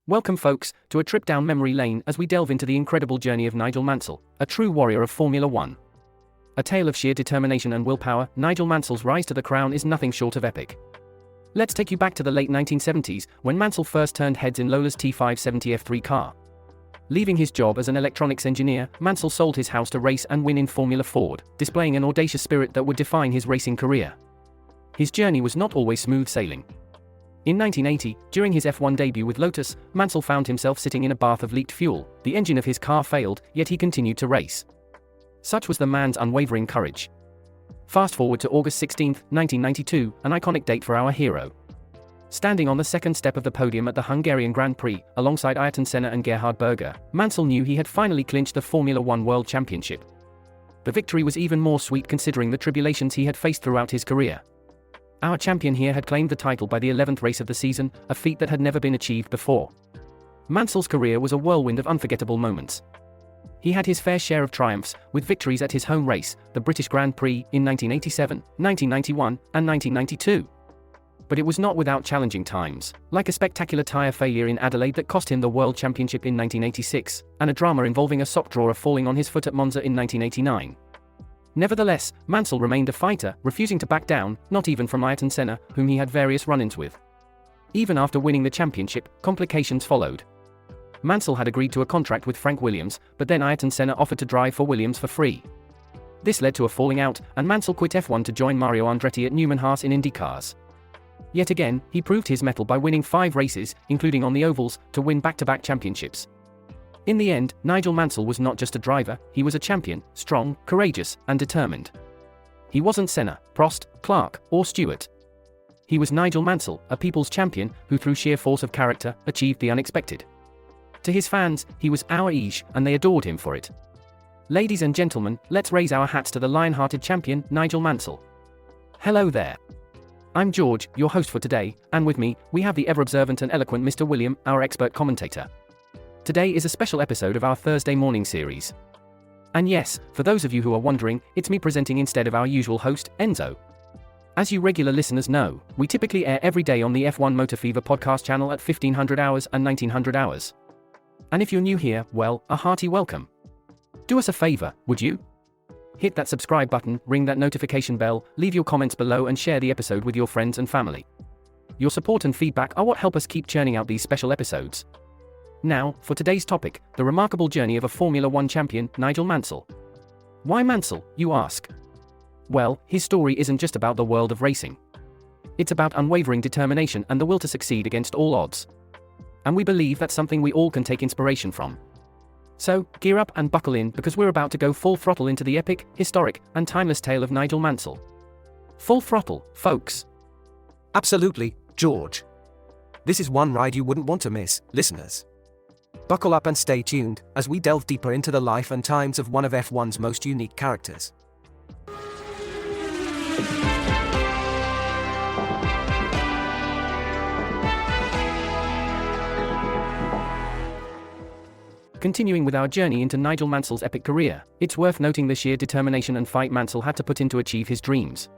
Welcome folks, to a trip down memory lane as we delve into the incredible journey of Nigel Mansell, a true warrior of Formula One. A tale of sheer determination and willpower, Nigel Mansell's rise to the crown is nothing short of epic. Let's take you back to the late 1970s, when Mansell first turned heads in Lola's T570 F3 car. Leaving his job as an electronics engineer, Mansell sold his house to race and win in Formula Ford, displaying an audacious spirit that would define his racing career. His journey was not always smooth sailing. In 1980, during his F1 debut with Lotus, Mansell found himself sitting in a bath of leaked fuel. The engine of his car failed, yet he continued to race. Such was the man's unwavering courage. Fast forward to August 16, 1992, an iconic date for our hero. Standing on the second step of the podium at the Hungarian Grand Prix, alongside Ayrton Senna and Gerhard Berger, Mansell knew he had finally clinched the Formula One World Championship. The victory was even more sweet considering the tribulations he had faced throughout his career. Our champion here had claimed the title by the 11th race of the season, a feat that had never been achieved before. Mansell's career was a whirlwind of unforgettable moments. He had his fair share of triumphs, with victories at his home race, the British Grand Prix, in 1987, 1991, and 1992. But it was not without challenging times, like a spectacular tyre failure in Adelaide that cost him the World Championship in 1986, and a drama involving a sock drawer falling on his foot at Monza in 1989. Nevertheless, Mansell remained a fighter, refusing to back down, not even from Ayrton Senna, whom he had various run-ins with. Even after winning the championship, complications followed. Mansell had agreed to a contract with Frank Williams, but then Ayrton Senna offered to drive for Williams for free. This led to a falling out, and Mansell quit F1 to join Mario Andretti at Newman Haas in Indy cars. Yet again, he proved his mettle by winning 5 races, including on the ovals, to win back-to-back championships. In the end, Nigel Mansell was not just a driver, he was a champion, strong, courageous, and determined. He wasn't Senna, Prost, Clark, or Stewart. He was Nigel Mansell, a people's champion, who through sheer force of character, achieved the unexpected. To his fans, he was our Ige, and they adored him for it. Ladies and gentlemen, let's raise our hats to the lion-hearted champion, Nigel Mansell. Hello there. I'm George, your host for today, and with me, we have the ever-observant and eloquent Mr. William, our expert commentator. Today is a special episode of our Thursday morning series. And yes, for those of you who are wondering, it's me presenting instead of our usual host, Enzo. As you regular listeners know, we typically air every day on the F1 Motor Fever podcast channel at 1500 hours and 1900 hours. And if you're new here, well, a hearty welcome. Do us a favor, would you? Hit that subscribe button, ring that notification bell, leave your comments below and share the episode with your friends and family. Your support and feedback are what help us keep churning out these special episodes. Now, for today's topic, the remarkable journey of a Formula One champion, Nigel Mansell. Why Mansell, you ask? Well, his story isn't just about the world of racing. It's about unwavering determination and the will to succeed against all odds. And we believe that's something we all can take inspiration from. So, gear up and buckle in because we're about to go full throttle into the epic, historic, and timeless tale of Nigel Mansell. Full throttle, folks. Absolutely, George. This is one ride you wouldn't want to miss, listeners. Buckle up and stay tuned, as we delve deeper into the life and times of one of F1's most unique characters. Continuing with our journey into Nigel Mansell's epic career, it's worth noting the sheer determination and fight Mansell had to put in to achieve his dreams.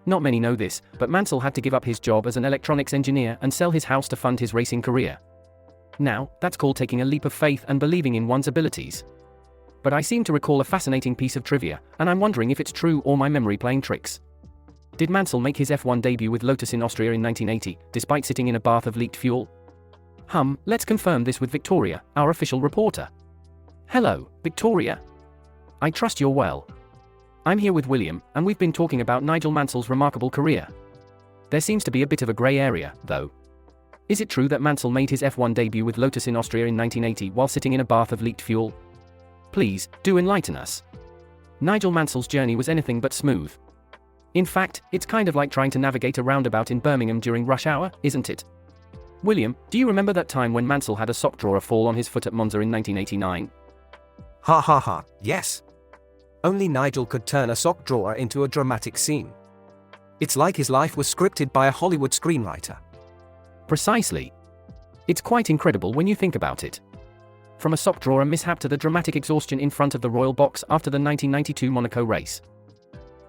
Not many know this, but Mansell had to give up his job as an electronics engineer and sell his house to fund his racing career. Now, that's called taking a leap of faith and believing in one's abilities. But I seem to recall a fascinating piece of trivia, and I'm wondering if it's true or my memory playing tricks. Did Mansell make his F1 debut with Lotus in Austria in 1980, despite sitting in a bath of leaked fuel? Let's confirm this with Victoria, our official reporter. Hello, Victoria. I trust you're well. I'm here with William, and we've been talking about Nigel Mansell's remarkable career. There seems to be a bit of a grey area, though. Is it true that Mansell made his F1 debut with Lotus in Austria in 1980 while sitting in a bath of leaked fuel? Please, do enlighten us. Nigel Mansell's journey was anything but smooth. In fact, it's kind of like trying to navigate a roundabout in Birmingham during rush hour, isn't it? William, do you remember that time when Mansell had a sock drawer fall on his foot at Monza in 1989? Ha ha ha, yes. Only Nigel could turn a sock drawer into a dramatic scene. It's like his life was scripted by a Hollywood screenwriter. Precisely. It's quite incredible when you think about it. From a sock drawer mishap to the dramatic exhaustion in front of the royal box after the 1992 Monaco race.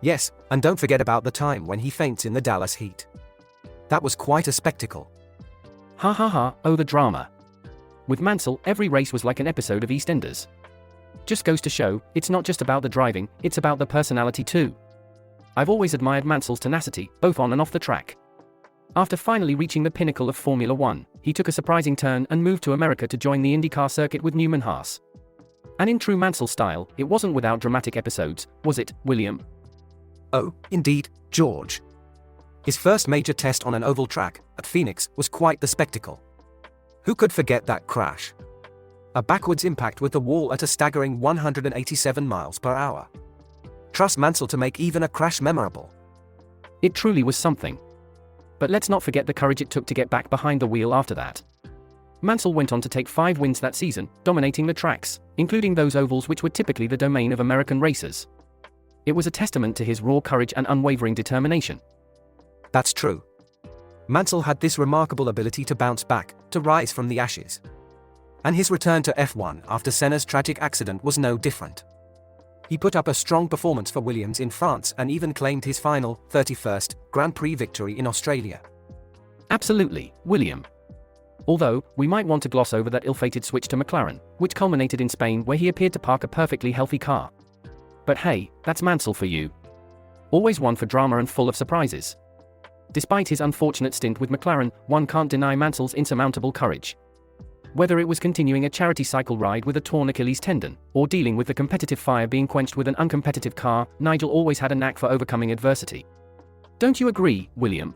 Yes, and don't forget about the time when he faints in the Dallas heat. That was quite a spectacle. Ha ha ha, oh the drama. With Mansell, every race was like an episode of EastEnders. Just goes to show, it's not just about the driving, it's about the personality too. I've always admired Mansell's tenacity, both on and off the track. After finally reaching the pinnacle of Formula One, he took a surprising turn and moved to America to join the IndyCar circuit with Newman Haas. And in true Mansell style, it wasn't without dramatic episodes, was it, William? Oh, indeed, George. His first major test on an oval track, at Phoenix, was quite the spectacle. Who could forget that crash? A backwards impact with the wall at a staggering 187 miles per hour. Trust Mansell to make even a crash memorable. It truly was something. But let's not forget the courage it took to get back behind the wheel after that. Mansell went on to take 5 wins that season, dominating the tracks, including those ovals which were typically the domain of American racers. It was a testament to his raw courage and unwavering determination. That's true. Mansell had this remarkable ability to bounce back, to rise from the ashes. And his return to F1 after Senna's tragic accident was no different. He put up a strong performance for Williams in France and even claimed his final, 31st, Grand Prix victory in Australia. Absolutely, William. Although, we might want to gloss over that ill-fated switch to McLaren, which culminated in Spain where he appeared to park a perfectly healthy car. But hey, that's Mansell for you. Always one for drama and full of surprises. Despite his unfortunate stint with McLaren, one can't deny Mansell's insurmountable courage. Whether it was continuing a charity cycle ride with a torn Achilles tendon, or dealing with the competitive fire being quenched with an uncompetitive car, Nigel always had a knack for overcoming adversity. Don't you agree, William?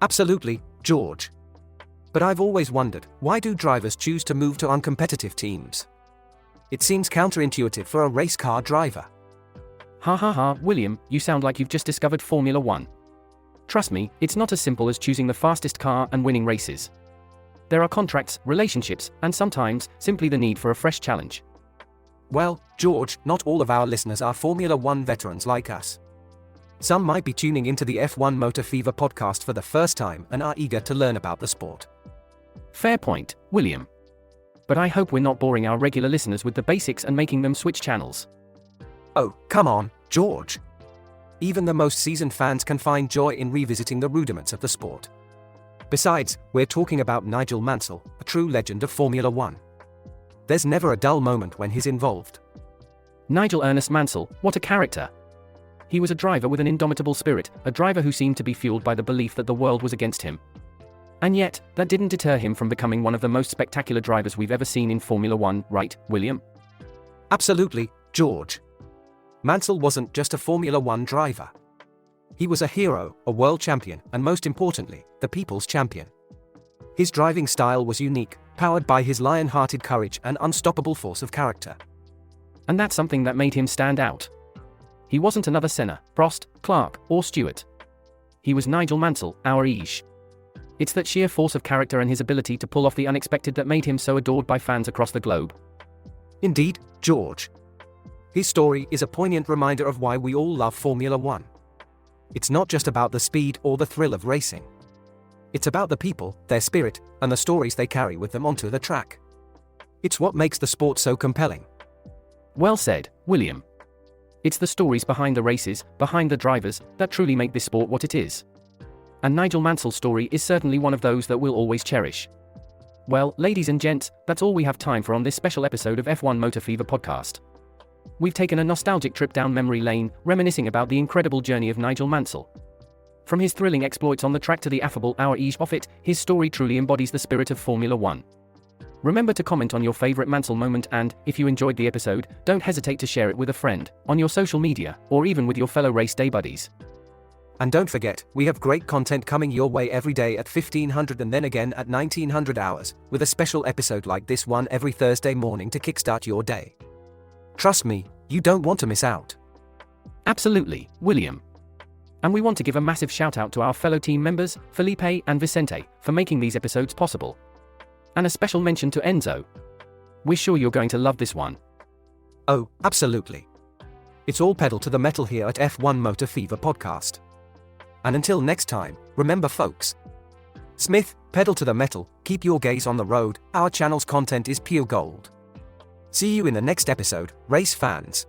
Absolutely, George. But I've always wondered, why do drivers choose to move to uncompetitive teams? It seems counterintuitive for a race car driver. Ha ha ha, William, you sound like you've just discovered Formula One. Trust me, it's not as simple as choosing the fastest car and winning races. There are contracts, relationships, and sometimes, simply the need for a fresh challenge. Well, George, not all of our listeners are Formula One veterans like us. Some might be tuning into the F1 Motor Fever podcast for the first time and are eager to learn about the sport. Fair point, William. But I hope we're not boring our regular listeners with the basics and making them switch channels. Oh, come on, George. Even the most seasoned fans can find joy in revisiting the rudiments of the sport. Besides, we're talking about Nigel Mansell, a true legend of Formula One. There's never a dull moment when he's involved. Nigel Ernest Mansell, what a character. He was a driver with an indomitable spirit, a driver who seemed to be fueled by the belief that the world was against him. And yet, that didn't deter him from becoming one of the most spectacular drivers we've ever seen in Formula One, right, William? Absolutely, George. Mansell wasn't just a Formula One driver. He was a hero, a world champion, and most importantly, the people's champion. His driving style was unique, powered by his lion-hearted courage and unstoppable force of character. And that's something that made him stand out. He wasn't another Senna, Prost, Clark, or Stewart. He was Nigel Mansell, our Ige. It's that sheer force of character and his ability to pull off the unexpected that made him so adored by fans across the globe. Indeed, George. His story is a poignant reminder of why we all love Formula One. It's not just about the speed or the thrill of racing. It's about the people, their spirit, and the stories they carry with them onto the track. It's what makes the sport so compelling. Well said, William. It's the stories behind the races, behind the drivers, that truly make this sport what it is. And Nigel Mansell's story is certainly one of those that we'll always cherish. Well, ladies and gents, that's all we have time for on this special episode of F1 Motor Fever podcast. We've taken a nostalgic trip down memory lane, reminiscing about the incredible journey of Nigel Mansell. From his thrilling exploits on the track to the affable our Ige off it, his story truly embodies the spirit of Formula One. Remember to comment on your favorite Mansell moment and, if you enjoyed the episode, don't hesitate to share it with a friend, on your social media, or even with your fellow race day buddies. And don't forget, we have great content coming your way every day at 1500 and then again at 1900 hours, with a special episode like this one every Thursday morning to kickstart your day. Trust me, you don't want to miss out. Absolutely, William. And we want to give a massive shout out to our fellow team members, Felipe and Vicente, for making these episodes possible. And a special mention to Enzo. We're sure you're going to love this one. Oh, absolutely. It's all pedal to the metal here at F1 Motor Fever podcast. And until next time, remember folks. Smith, pedal to the metal, keep your gaze on the road, our channel's content is pure gold. See you in the next episode, race fans.